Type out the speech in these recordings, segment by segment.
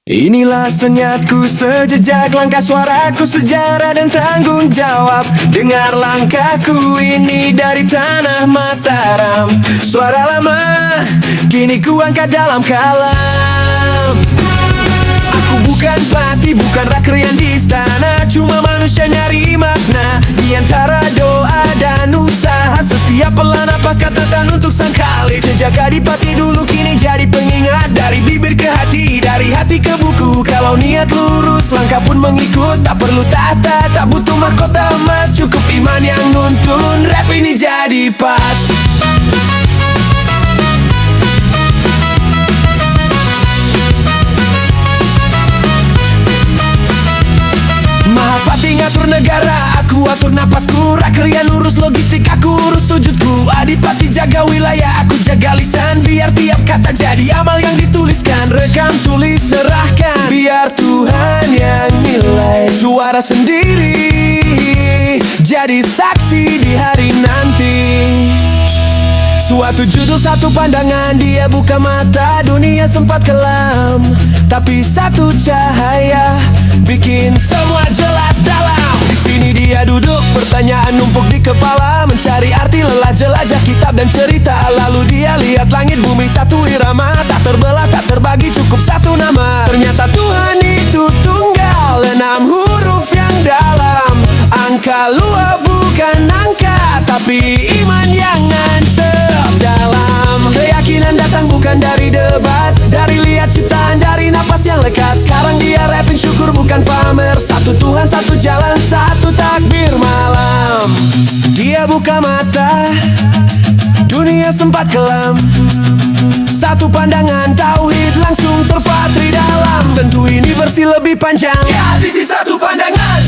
Inilah senyapku, sejejak langkah suaraku, sejarah dan tanggung jawab. Dengar langkahku ini dari tanah Mataram. Suara lama, kini ku angkat dalam kalam. Aku bukan pati, bukan rakrian di istana, cuma manusia nyari makna di antara doa dan usaha. Setiap pelan napas catatan untuk sang kali. Jejak adipati dulu kini jadi pengingat, dari bibir ke hati, dari hati ke buku. Kalau niat lurus, langkah pun mengikut. Tak perlu tahta, tak butuh mahkota emas, cukup iman yang nuntun. Rap ini jadi pas. Mahapati ngatur negara, aku atur napasku. Rakrian urus logistik, aku urus sujudku. Adipati jaga wilayah, aku jaga lisan. Biar tiap kata jadi amal yang dituliskan. Rekam, tulis, serahkan, biar Tuhan yang nilai. Suara sendiri jadi saksi di hari nanti. Suatu judul, satu pandangan, dia buka mata, dunia sempat kelam. Tapi satu cahaya bikin semua jelas dalam. Di sini dia duduk, pertanyaan numpuk di kepala, mencari arti lelah jelajah kitab dan cerita. Lalu dia lihat langit bumi satu irama, tak terbelah tak terbagi, cukup satu nama. Ternyata Tuhan itu tunggal, 6 huruf yang dalam. Angka luar bukan angka, tapi iman yang ngancep dalam. Keyakinan datang bukan dari debat, dari lihat ciptaan, dari napas yang lekat. Sekarang dia rapping syukur bukan pamer. Satu Tuhan, satu jalan, satu takbir malam. Dia buka mata, dunia sempat kelam. Satu pandangan, tauhid langsung terpatri dalam. Tentu ini versi lebih panjang, ya di satu pandangan.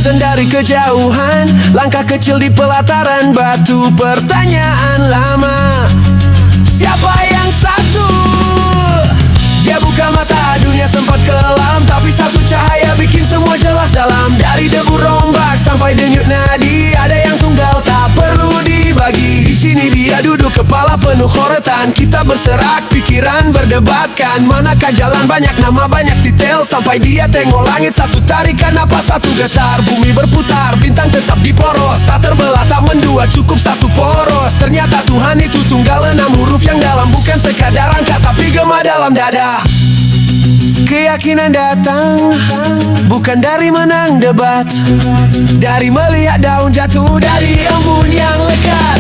Dari kejauhan, langkah kecil di pelataran batu. Pertanyaan lama, siapa yang satu? Dia buka mata, dunia sempat kelam. Tapi satu cahaya bikin semua jelas dalam. Dari debu rombak sampai denyut nadi, ada yang tunggal tak perlu dibagi. Di sini dia duduk, kepala penuh khoretan. Kita berserak, pikiran berdebatkan. Manakah jalan, banyak nama, banyak detail. Sampai dia tengok langit, satu tarikan napas, satu getar. Bumi berputar, bintang tetap di poros. Tak terbelah, tak mendua, cukup satu poros. Ternyata Tuhan itu tunggal, 6 huruf yang dalam. Bukan sekadar angka, tapi gema dalam dada. Keyakinan datang bukan dari menang debat, dari melihat daun jatuh dari embun yang lekat.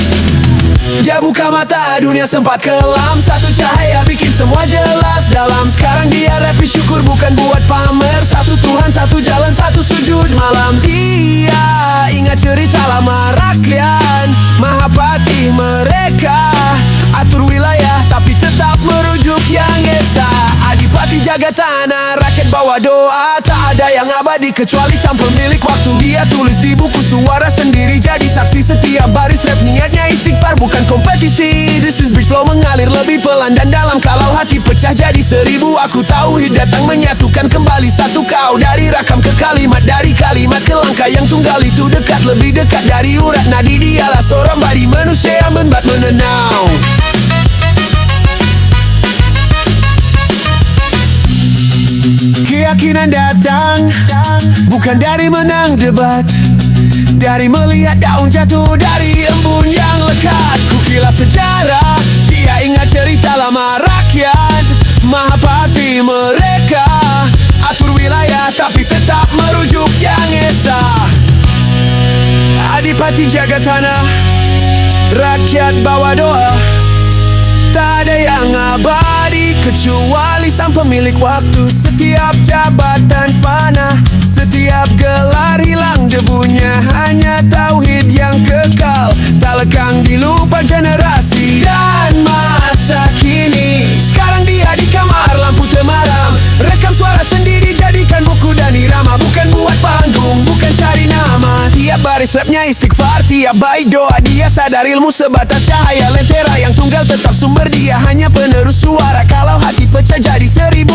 Dia buka mata, dunia sempat kelam. Satu cahaya bikin semua jelas dalam. Sekarang dia rapping syukur bukan buat pamer. Satu Tuhan, satu jalan, satu sujud malam. Dia ingat cerita lama rakyat, Mahapati mereka atur wilayah tapi tetap merujuk yang esa. Adipati jaga tanah, rakyat bawa doa. Tak ada yang abadi kecuali sang pemilik waktu. Dia tulis di buku suara sendiri, jadi saksi setiap baris rap. Niatnya istighfar bukan kompetisi. This is bridge flow mengalir lebih pelan dan dalam. Kalau hati pecah jadi 1000, aku tauhid datang menyatukan kembali satu kau. Dari rakam ke kalimat, dari kalimat ke langkah yang tunggal itu dekat, lebih dekat dari urat nadi. Dialah seorang badi manusia yang membuat menenang. Keyakinan datang bukan dari menang debat, dari melihat daun jatuh dari embun yang lekat. Kukilas sejarah, dia ingat cerita lama rakyat, Mahapati mereka atur wilayah tapi tetap merujuk yang esa. Adipati jaga tanah, rakyat bawa doa. Tak ada yang abadi kecuali sang pemilik waktu. Setiap jabatan fana, setiap gelar hilang debunya. Hanya tauhid yang kekal, tak lekang dilupa generasi dan masa kini. Sekarang dia di kamar, lampu temaram. Rekam suara sendiri, jadikan buku dan irama. Bukan buat panggung, bukan cari nama. Tiap baris rapnya istighfar, setiap baik doa dia. Sadar ilmu sebatas cahaya lentera yang tunggal tetap sumber dia. Hanya penerus suara kalau hati pecah jadi 1000.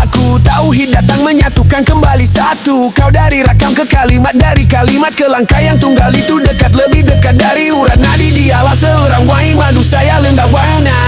Aku tauhid datang menyatukan kembali satu. Kau dari rakam ke kalimat, dari kalimat ke langkah yang tunggal itu dekat, lebih dekat dari urat nadi. Dialah seorang wahai madu saya lembah wana.